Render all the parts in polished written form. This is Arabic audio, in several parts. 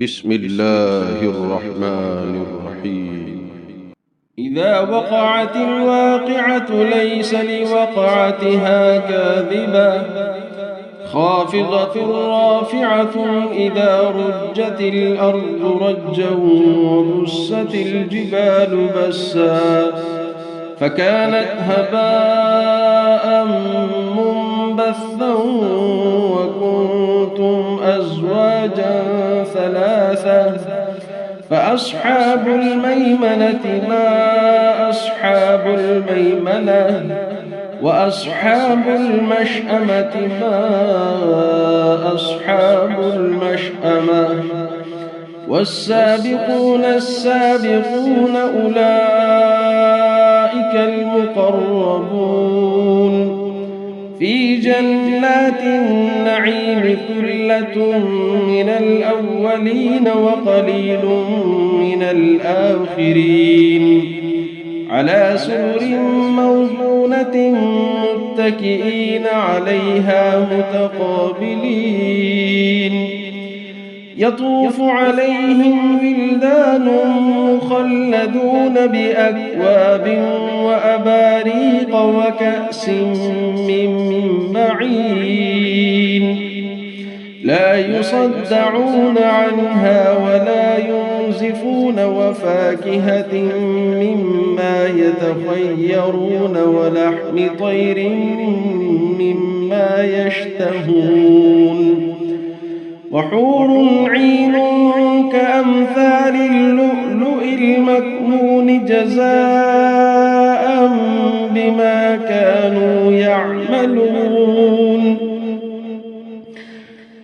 بسم الله الرحمن الرحيم. إذا وقعت الواقعة ليس لوقعتها كاذبة خافضة رافعة إذا رجت الأرض رجا وبست الجبال بسا فكانت هباء منبثا وكنتم أزواجا ثلاثة فأصحاب الميمنة ما أصحاب الميمنة وأصحاب المشأمة ما أصحاب المشأمة والسابقون السابقون أولئك المقربون في جنات النعيم ثلة من الأولين وقليل من الآخرين على سرر موضونة متكئين عليها متقابلين يطوف عليهم ولدان مخلدون بأكواب وأباريق وكأس من معين لا يصدعون عنها ولا ينزفون وفاكهة مما يتخيرون ولحم طير مما يشتهون وحور عين كأمثال اللؤلؤ المكنون جزاء بما كانوا يعملون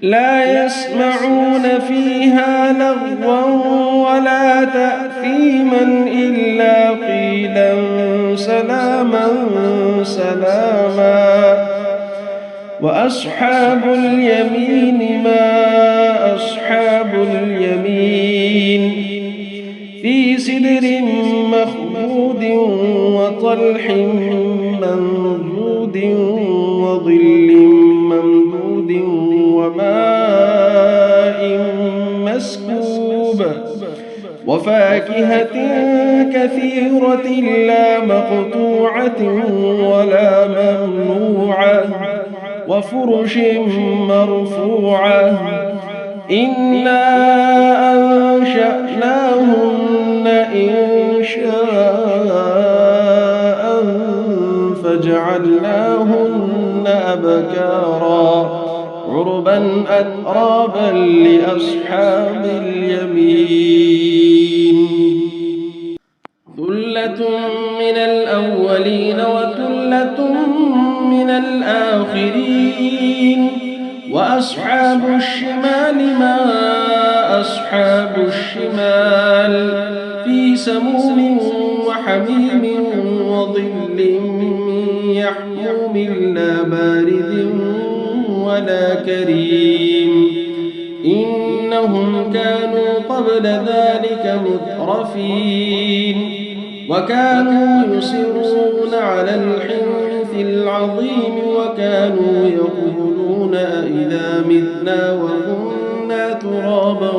لا يسمعون فيها لغوا ولا تأثيما إلا قيلا سلاما سلاما وأصحاب اليمين ما أصحاب اليمين في سدر مخضود وطلح منضود وظل ممدود وماء مسكوب وفاكهة كثيرة لا مقطوعة ولا ممنوعة وفرش مرفوعة إنا أنشأناهن إنشاء فجعلناهن أبكارا عربا أترابا لأصحاب اليمين ثلة من الأولين وثلة من الآخرين وأصحاب الشمال ما أصحاب الشمال في سموم وحميم وظل يحموم لا بارد ولا كريم إنهم كانوا قبل ذلك مترفين وكانوا يصرون على الحنث العظيم وكانوا يقولون أئذا متنا وكنا ترابا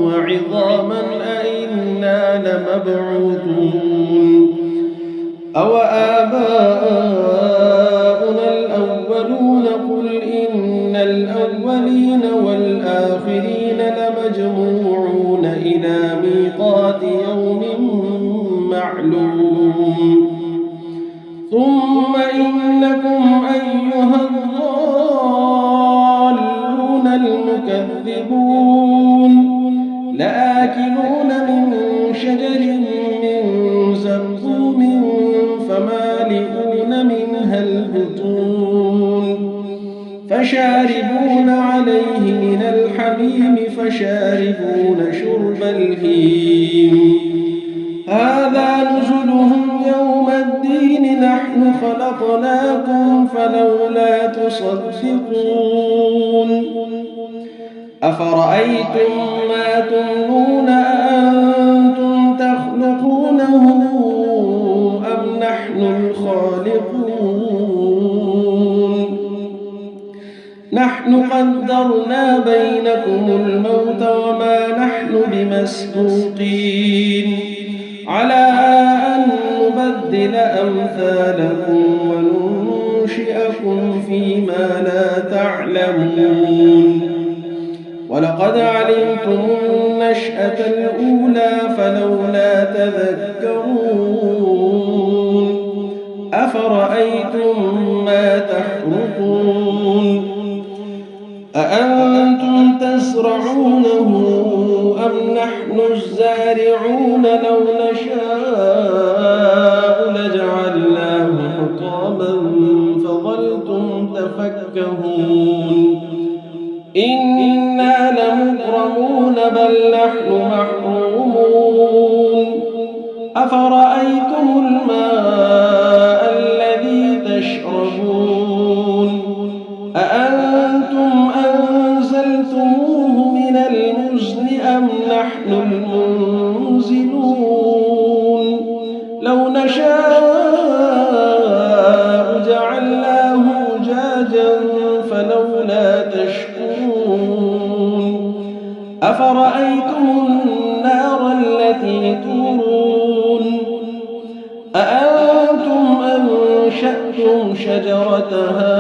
وعظاما أئنا لمبعوثون أو آباؤنا الأولون قل إن الأولين والآخرين لمجموعون إلى ميقات يوم معلوم ثم إنكم أيها الضالون المكذبون لآكلون من شجر من زقوم فمالئون منها البطون فشاربون عليه من الحميم فشاربون شرب الهيم هذا نزلهم يوم الدين نحن خلقناكم فلولا تصدقون أفرأيتم ما تمنون أأنتم تخلقونه أم نحن الخالقون نحن قدرنا بينكم الموت وما نحن بمسبوقين على أن نبدل أمثالكم وننشئكم فيما لا تعلمون ولقد علمتم النشأة الأولى فلولا تذكرون أفرأيتم ما تحرثون أأنتم تزرعونه أم نحن الزارعون لو نشاء لجعلناه حطاما فظلتم تفكهون إنا لمغرمون بل نحن محرومون أفرأيتم الماء الذي تشربون أأنتم أنزلتموه من المزن أم نحن المنزلون لو نشاء جعلناه أجاجا فلولا تشكرون أفرأيتم النار التي تورون أأنتم أنشأتم شجرتها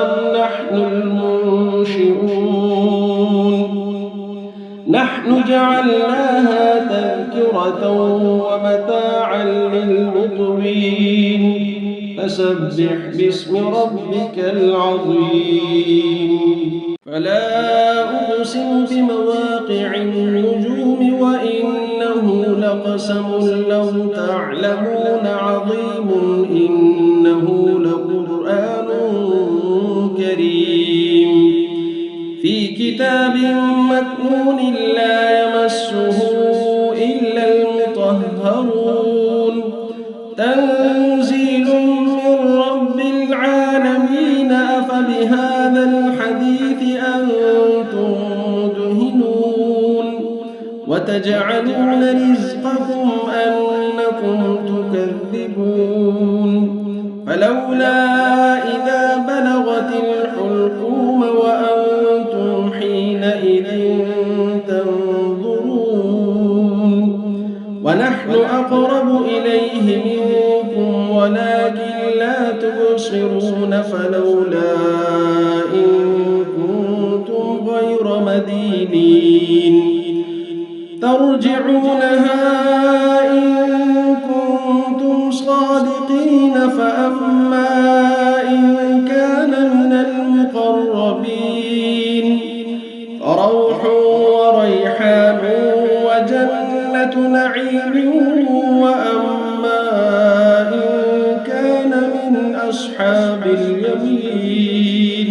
أم نحن المنشئون نحن جعلناها تذكرة ومتاعا للمقوين فسبح باسم ربك العظيم فلا أقسم بمواقع النجوم وإنه لقسم لو تعلمون عظيم إنه لقرآن كريم في كتاب مكنون لا يمسه إلا المطهرون تنزيل من رب العالمين أفبهذا الحديث أنتم مدهنون وتجعلون رزقكم أنكم تكذبون فلولا إذا بلغت الحلقوم وأنتم حينئذ تنظرون ونحن أقرب إليه منكم ولكن لا تبصرون فلولا إن كنتم غير مدينين ترجعونها إن كنتم صادقين فأما إن كان من المقربين فروح وريحان وجنة نعيم وأما إن كان من أصحاب اليمين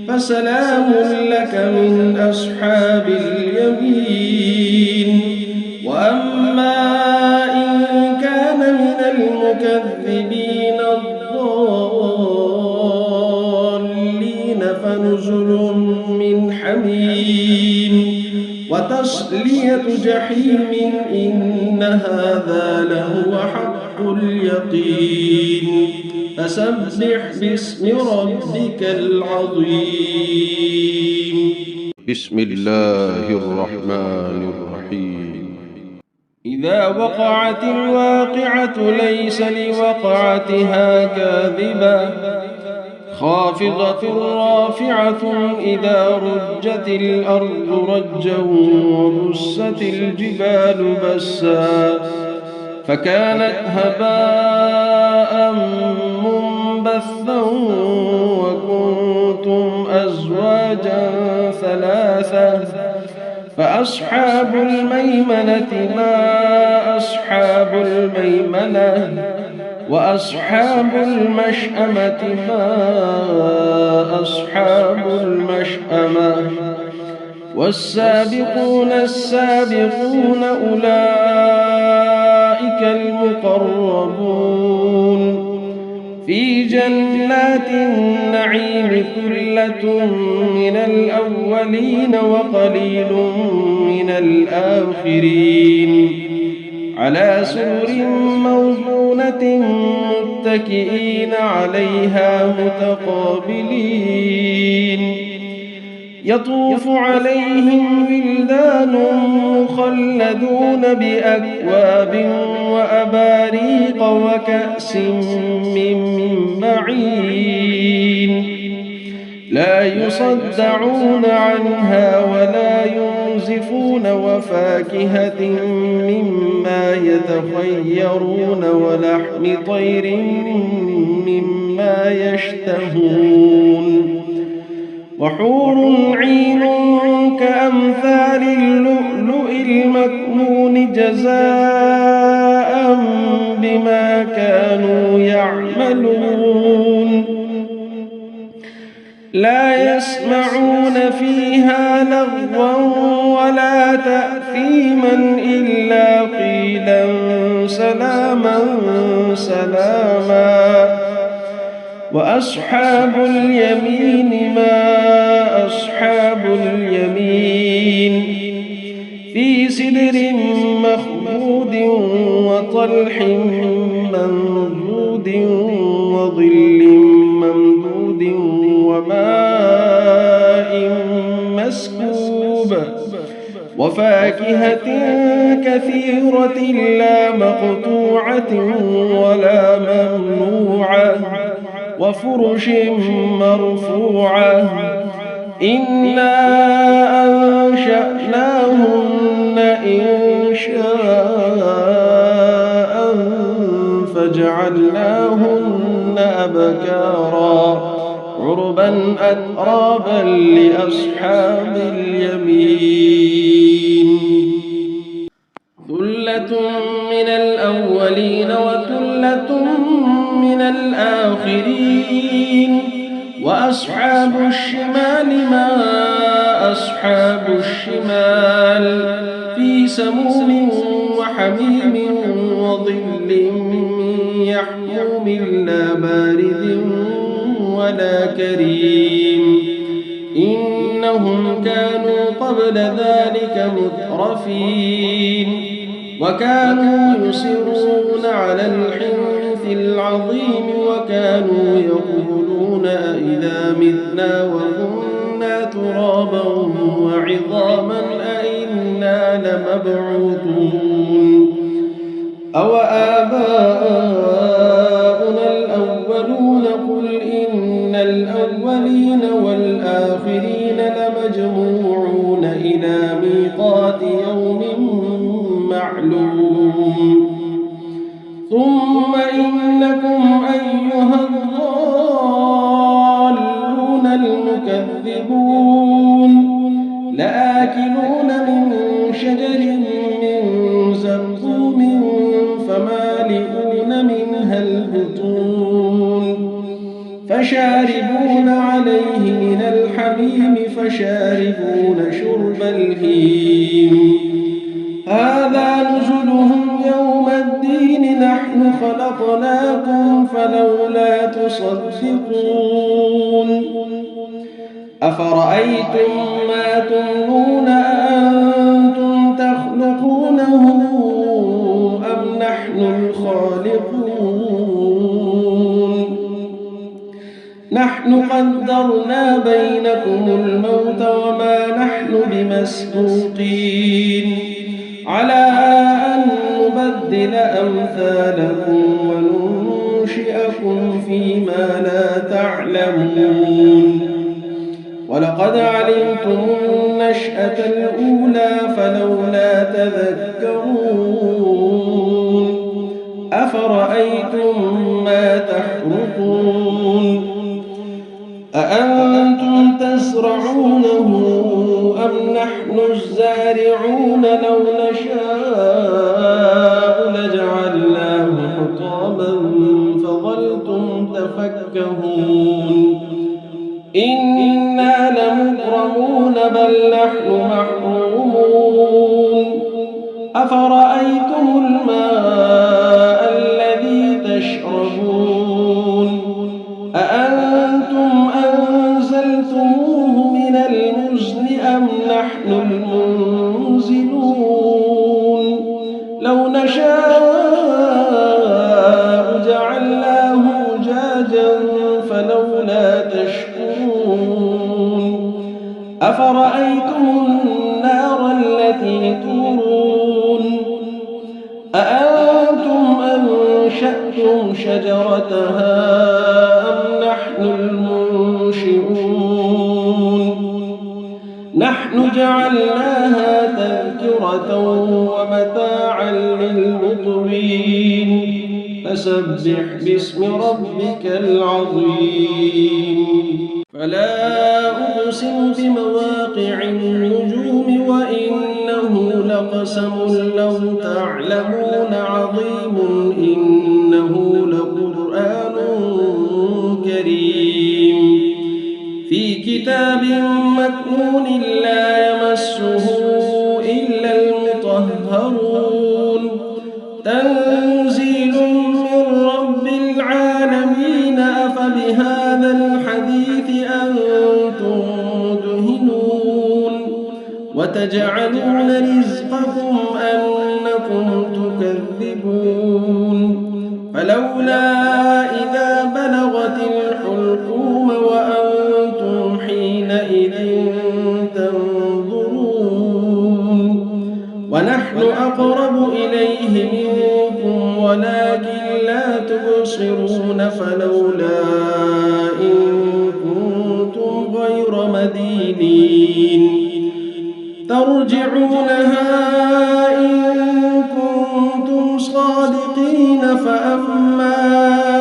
فسلام لك من أصحاب اليمين وأما إن كان من المكذبين الضالين فنزل من حميم وتصلية جحيم إن هذا لهو حق اليقين فسبح باسم ربك العظيم بسم الله الرحمن الرحيم إذا وقعت الواقعة ليس لوقعتها كاذبة خافضة رافعة إذا رجت الأرض رجا وبست الجبال بسا فكانت هباء منبثا وكنتم أزواجا ثلاثة فأصحاب الميمنة ما أصحاب الميمنة وأصحاب المشأمة ما أصحاب المشأمة والسابقون السابقون أولئك المقربون في جنات النعيم ثلة من الأولين وقليل من الآخرين على سرر موضونة متكئين عليها متقابلين يطوف عليهم ولدان مخلدون بأكواب وأباريق وكأس من معين لا يصدعون عنها ولا ينزفون وفاكهة مما يتخيرون ولحم طير مما يشتهون وحور عين كأمثال اللؤلؤ المكنون جزاء بما كانوا يعملون لا يسمعون فيها لغوا ولا تأثيما إلا قيلا سلاما سلاما وأصحاب اليمين ما أصحاب اليمين في سدر مخضود وطلح منضود وظل ممدود وماء مسكوب وفاكهة كثيرة لا مقطوعة ولا ممنوعة وفرش مرفوعة إنا أنشأناهن إنشاء فجعلناهن أبكارا عربا أترابا لأصحاب اليمين ثلة من الأولين وثلة من الآخرين وأصحاب الشمال ما أصحاب الشمال في سموم وحميم وظل من يحموم لا بارد ولا كريم إنهم كانوا قبل ذلك مترفين وكانوا يصرون على الحنث العظيم وكانوا يقولون أئذا متنا وكنا ترابا وعظاما أئنا لمبعوثون أو آباؤنا الأولون قل إن الأولين والآخرين لمجموعون إلى ميقات يوم معلوم ثم إنكم أيها الضالون المكذبون لآكلون من شجر من زقوم فمالئون منها البطون فشاربون عليه من الحميم فشاربون شرب الهيم هذا نزلهم يوم الدين نحن خلقناكم فلولا تصدقون أفرأيتم ما تمنون أأنتم تخلقونه أم نحن الخالقون نحن قدرنا بينكم الموت وما نحن بمسبوقين على أن نبدل أمثالكم وننشئكم فيما لا تعلمون ولقد علمتم النشأة الأولى فلولا تذكرون أفرأيتم ما تحرثون أأنتم تزرعونه أم نحن الزارعون لو نشاء لجعلناه حطاما فظلتم تفكهون إنا لمغرمون بل نحن محرومون أفرأيتم الماء الذي تشربون أأنتم أنزلتموه من المزن أم نحن المنزلون لو نشاء جعلناه أجاجا فلولا تشكرون أفرأيتم النار التي تورون أنشأتم شجرتها أم نحن المنشئون نحن جعلناها تذكرة ومتاعا للمقوين فسبح باسم ربك العظيم فلا أقسم بمواقع النجوم وإنه لقسم لو تعلمون عظيم إنه لقرآن كريم في كتاب مكنون لا يمسه إلا المطهرون تنزيل من رب العالمين أفبهذا الحديث أنتم مدهنون وتجعلون رزقكم أنكم تكذبون فلولا إذا بلغت الحلقوم وأنتم حينئذ تنظرون ونحن أقرب إليه منكم ولكن لا تبصرون فلولا إن كنتم غير مدينين ترجعونها إن كنتم صادقين فأما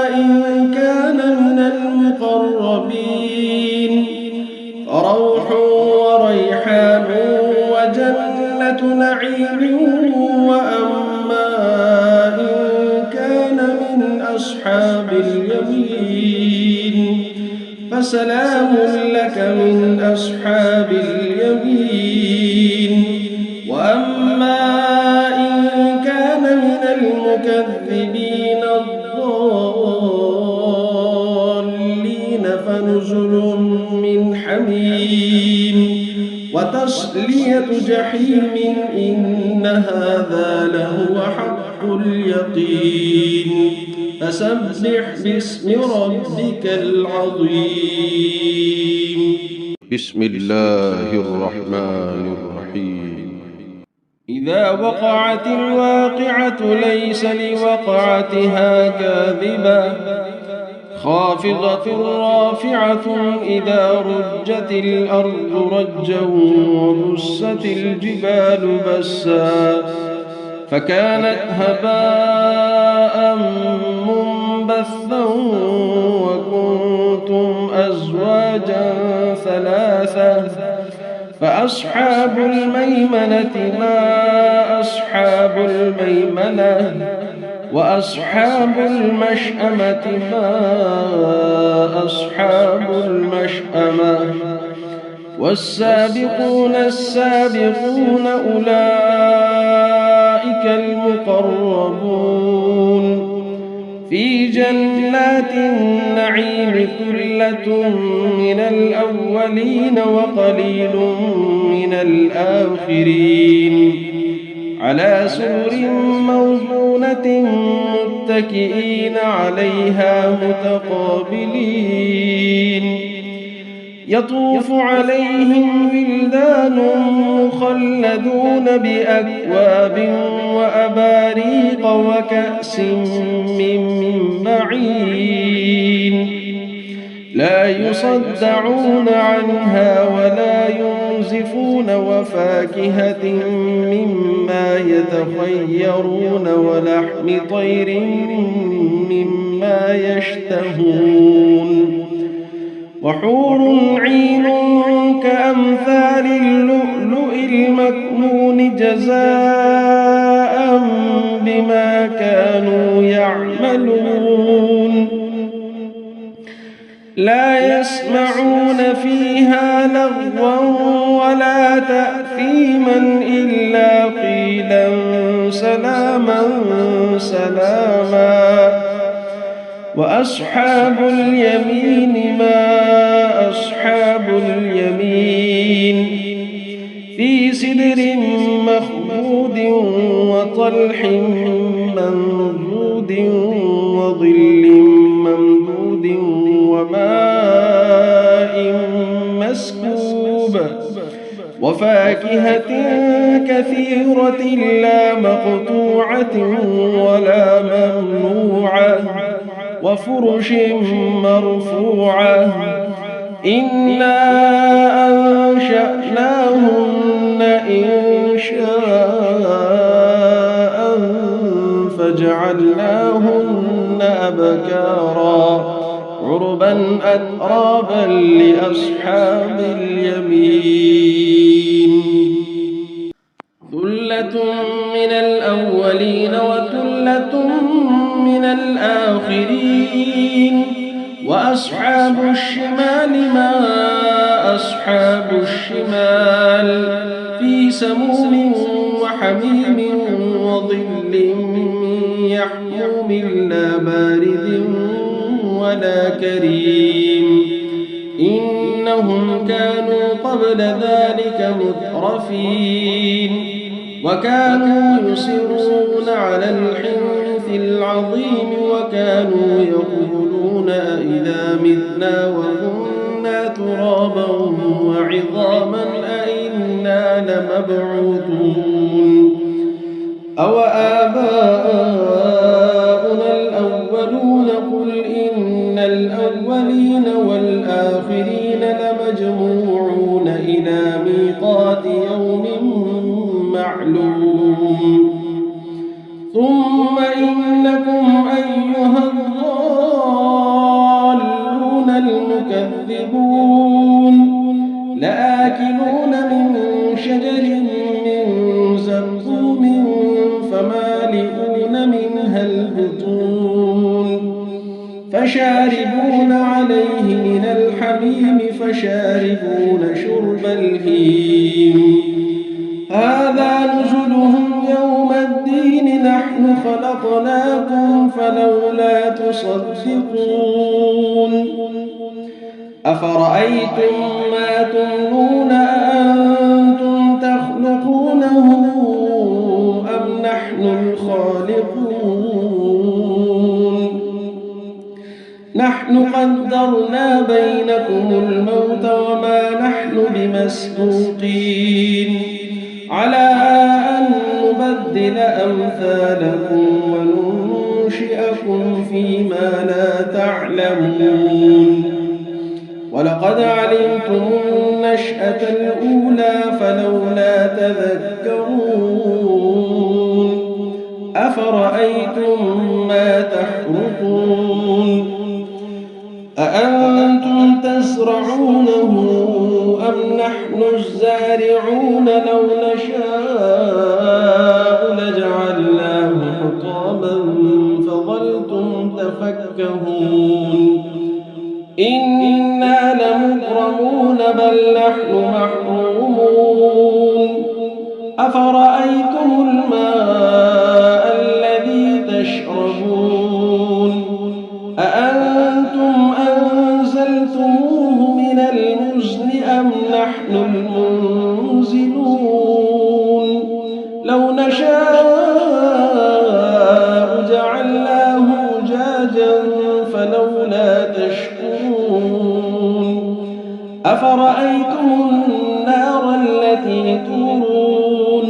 إن كان من المقربين فروح وريحان وجنة نعيم وأما إن كان من أصحاب اليمين فسلام لك من أصحاب اليمين وأما إن كان من المكذبين الضالين فنزل من حميم وتصلية جحيم إن هذا لهو حق اليقين فسبح باسم ربك العظيم بسم الله الرحمن الرحيم إذا وقعت الواقعة ليس لوقعتها كاذبة خافضة رافعة إذا رجت الأرض رجا وبست الجبال بسا فكانت هباء منبثا وكنتم أزواجا ثلاثة فأصحاب الميمنة ما أصحاب الميمنة وأصحاب المشأمة ما أصحاب المشأمة والسابقون السابقون أولئك المقربون في جنات النعيم ثلة من الأولين وقليل من الآخرين على سرر موضونة متكئين عليها متقابلين يطوف عليهم ولدان مخلدون بأكواب وأباريق وكأس من معين لا يصدعون عنها ولا ينزفون وفاكهة مما يتخيرون ولحم طير مما يشتهون وحور عين كأمثال اللؤلؤ المكنون جزاء بما كانوا يعملون لا يسمعون فيها لغوا ولا تأثيما إلا قيلا سلاما سلاما وأصحاب اليمين ما أصحاب اليمين في سدر مخضود وطلح منضود وظل ممدود وماء مسكوب وفاكهة كثيرة لا مقطوعة ولا ممنوعة وفرش مرفوعة إنا أنشأناهن إنشاء فجعلناهن أبكارا عربا أترابا لأصحاب اليمين ثلة من الأولين وثلة من الآخرين وأصحاب الشمال ما أصحاب الشمال في سموم وحميم وظل من يحموم لا بارد ولا كريم إنهم كانوا قبل ذلك مترفين وكانوا يصرون على الحنث العظيم وكانوا يقولون أئذا متنا وكنا ترابا وعظاما أئنا لمبعوثون أو آباؤنا الأولون قل إن الأولين والآخرين لمجموعون إلى ميقات يوم معلوم ثم إنكم أيها الضالون المكذبون لآكلون من شجر من زقوم فمالئون منها البطون فشاربون عليه من الحميم فشاربون شرب الهيم هذا نزلهم يوم الدين نحن خلقناكم فلولا تصدقون أفرأيتم ما تمنون أأنتم تخلقونه أم نحن الخالقون نحن قدرنا بينكم الموت وما نحن بمسبوقين على أن نبدل أمثالكم وننشئكم فيما لا تعلمون ولقد علمتم النشأة الأولى فلولا تذكرون أفرأيتم ما تحرثون أأنتم تزرعونه أم نحن الزارعون لو نشاء لجعلناه حطاما فظلتم تفكهون إنا لمغرمون بل نحن محرومون أفرأيتم الماء الذي تشربون أأنتم أنزلتموه من المزن أم نحن المنزلون لو نشاء جعلناه أجاجا فلولا تشكرون أفرأيتم النار التي تورون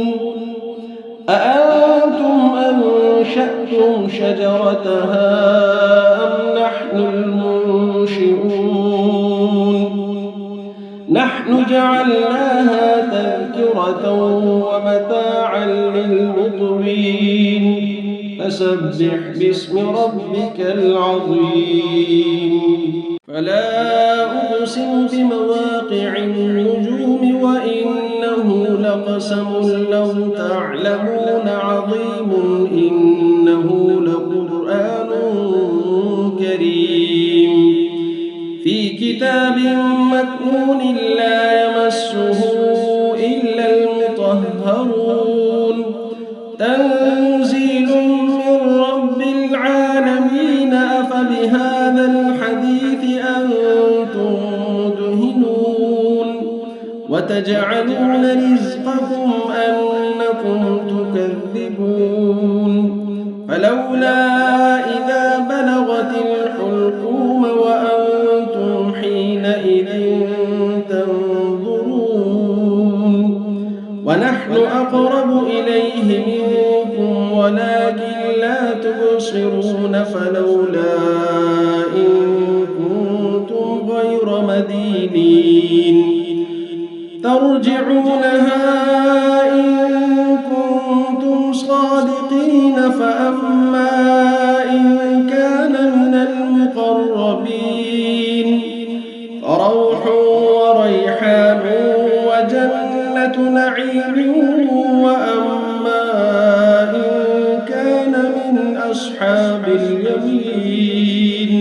أأنتم أنشأتم شجرتها أم نحن المنشئون نحن جعلناها تذكرة ومتاعا للمقوين فسبح باسم ربك العظيم فلا أقسم بمواقع النجوم وإنه لقسم لو تعلمون عظيم إنه لقرآن كريم في كتاب مكنون لا يمسه إلا المطهرون تنزيل من رب العالمين أفبهذا الحديث أنتم مدهنون وتجعلون رزقكم أنكم تكذبون فلولا إذا بلغت الحلقوم وأنتم حينئذ تنظرون أقرب إليه منكم ولكن لا تبصرون فلولا إن كنتم غير مدينين ترجعونها إن كنتم صادقين فأما إن كان من المقربين فروح وريحان وجنة نعيم وأما إن كان من أصحاب اليمين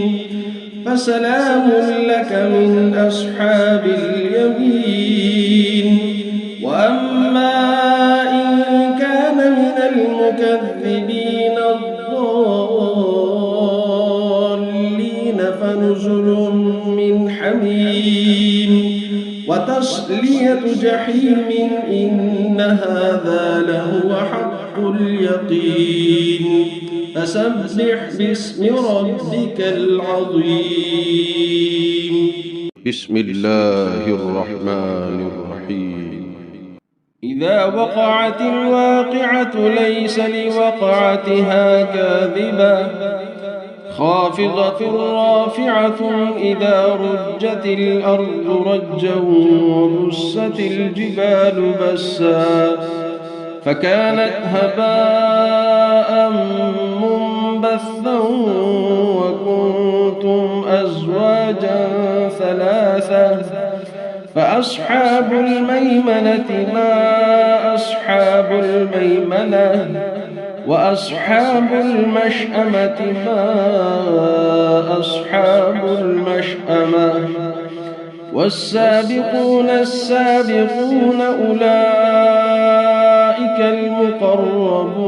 فسلام لك من أصحاب اليمين وأما إن كان من المكذبين الضالين فنزل من حميم وتصلية جحيم إن هذا لهو حق اليقين فسبح باسم ربك العظيم. بسم الله الرحمن الرحيم. إذا وقعت الواقعة ليس لوقعتها كاذبة خافضة رافعة إذا رجت الأرض رجا وبست الجبال بسا فكانت هباء منبثا وكنتم أزواجا ثلاثة فأصحاب الميمنة ما أصحاب الميمنة وأصحاب المشأمة ما أصحاب المشأمة والسابقون السابقون أولئك المقربون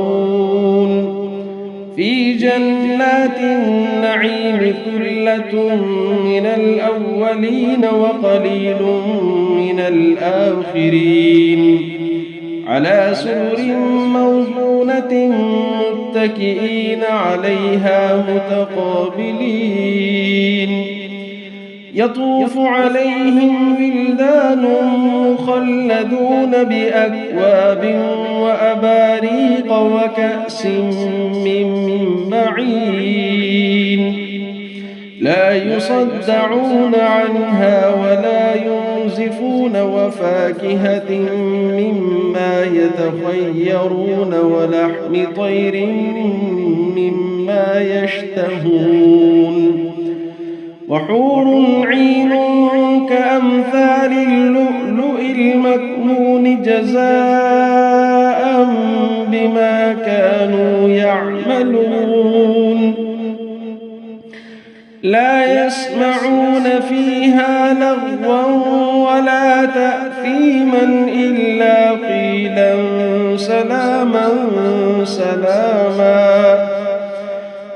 في جنات النعيم ثلة من الأولين وقليل من الآخرين على سرر موضونة متكئين عليها متقابلين يطوف عليهم ولدان مخلدون بأكواب وأباريق وكأس من معين لا يصدعون عنها ولا ينزفون وفاكهة مما يتخيرون ولحم طير مما يشتهون وحور عين كأمثال اللؤلؤ المكنون جزاء بما كانوا يعملون لا يسمعون فيها لغوا ولا تأثيما إلا قيلا سلاما سلاما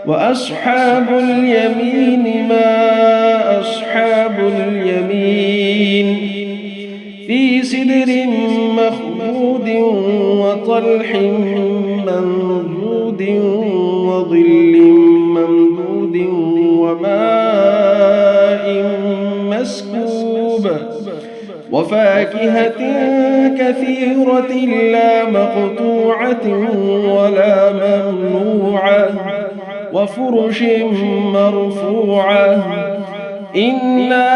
وأصحاب اليمين ما أصحاب اليمين في سدر مخضود وطلح منضود وظل ممدود وماء مسكوب وفاكهة كثيرة لا مقطوعة ولا ممنوعة وفرش مرفوعة إنا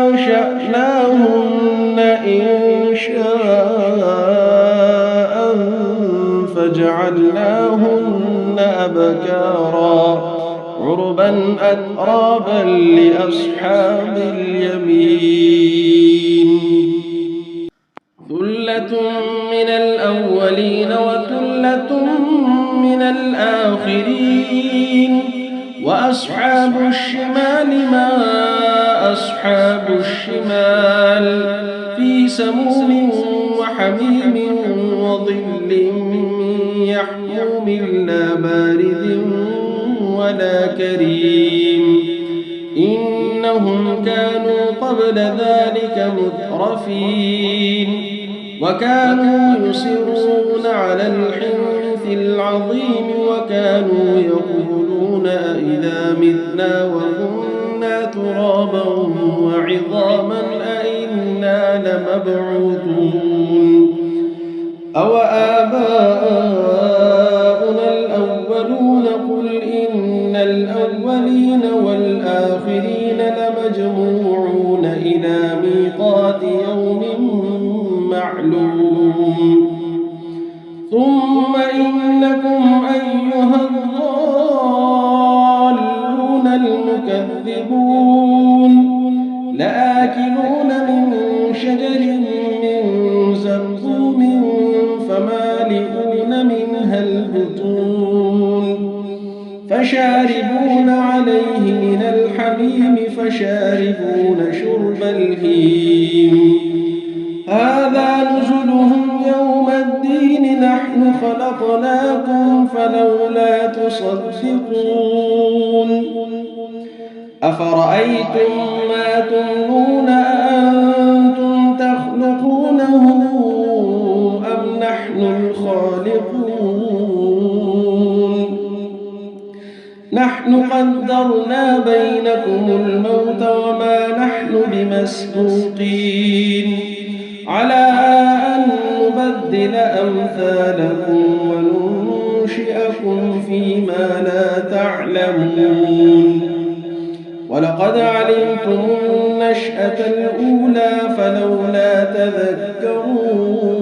أنشأناهن إنشاء فجعلناهن أبكارا عربا أترابا لأصحاب اليمين ثلة من الأولين وثلة من الآخرين وأصحاب الشمال ما أصحاب الشمال في سموم وحميم وظل من يحموم لا بارد ولا كريم إنهم كانوا قبل ذلك مترفين وكانوا يصرون على الحنث العظيم وكانوا يقولون أئذا متنا وكنا ترابا وعظاما أئنا لمبعوثون أوآباؤنا الأولون قل إن الأولين والآخرين لمجموعون إلى ميقات يوم معلوم ثم إنكم أيها الضالون المكذبون لآكلون من شجر من زقوم فمالئون منها البطون فشاربون عليه من الحميم فشاربون شرب الهيم هذا نزلهم يوم الدين نحن خلقناكم فلولا تصدقون أفرأيتم ما تمنون أأنتم تخلقونه أم نحن الخالقون نحن قدرنا بينكم الموت وما نحن بمسبوقين على أن نبدل أمثالكم وننشئكم فيما لا تعلمون ولقد علمتم النشأة الأولى فلولا تذكرون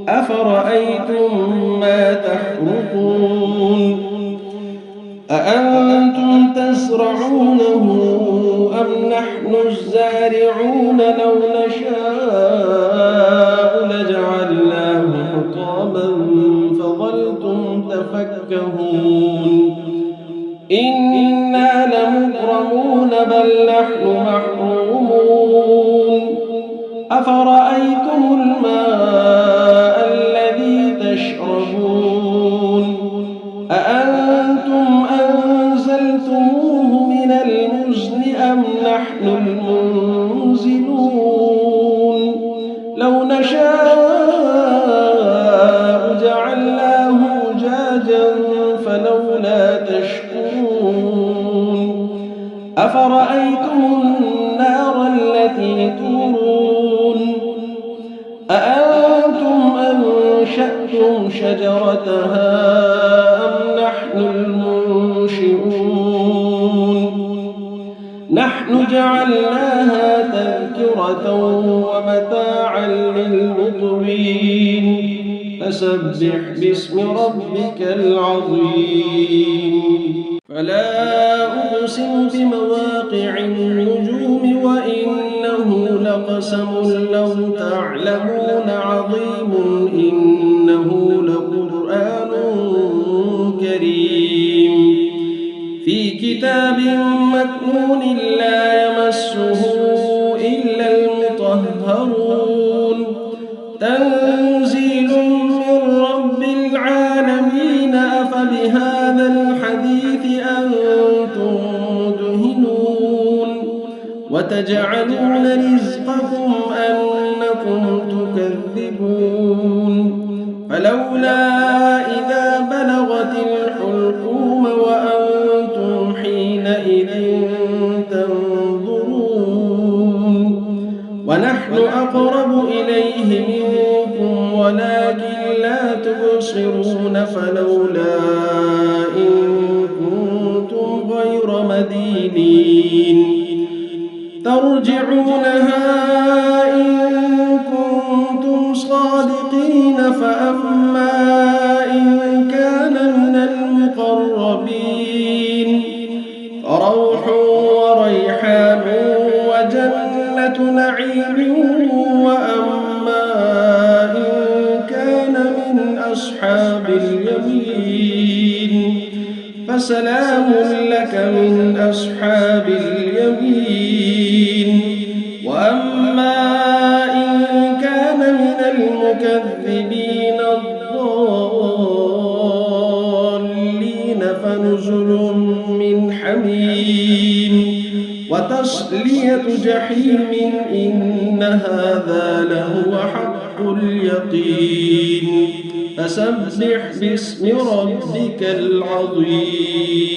أفرأيتم ما تحرثون أأنتم تزرعونه أم نحن الزارعون لو نشاء لجعلناه حطاما فظلتم تفكهون إنا لمغرمون بل نحن محرومون أفرأيتم الماء الذي تشربون أأنتم أنزلتموه من المزن أم نحن المنزلون لو نشاء جعلناه أجاجا فلولا تشكرون أفرأيتم النار التي تورون أأنتم أنشأتم شجرتها أم نحن المنشئون نحن جعلناها تذكرة ومتاعا للمقوين فسبح باسم ربك العظيم فلا أقسم بمواقع النجوم وإنه لقسم لو تعلمون عظيم إنه لقرآن كريم في كتاب مكنون لا يمسه إلا المطهرون تنزيل من رب العالمين أفبهذا الحديث أنتم مدهنون وتجعلون رزقكم أنكم تكذبون فلولا إذا بلغت الحلقوم وأنتم حينئذ تنظرون ونحن أقرب إليه منكم ولكن لا تبصرون فلولا إن كنتم غير مدينين ترجعونها إن كنتم صادقين فأما إن كان من المقربين فروح وريحان وجنة نعيم وأما إن كان من أصحاب اليمين فسلام لك من أصحاب اليمين وأما إن كان من المكذبين الضالين فنزل من حميم وتصلية جحيم إن هذا لهو حق اليقين فسبح باسم ربك العظيم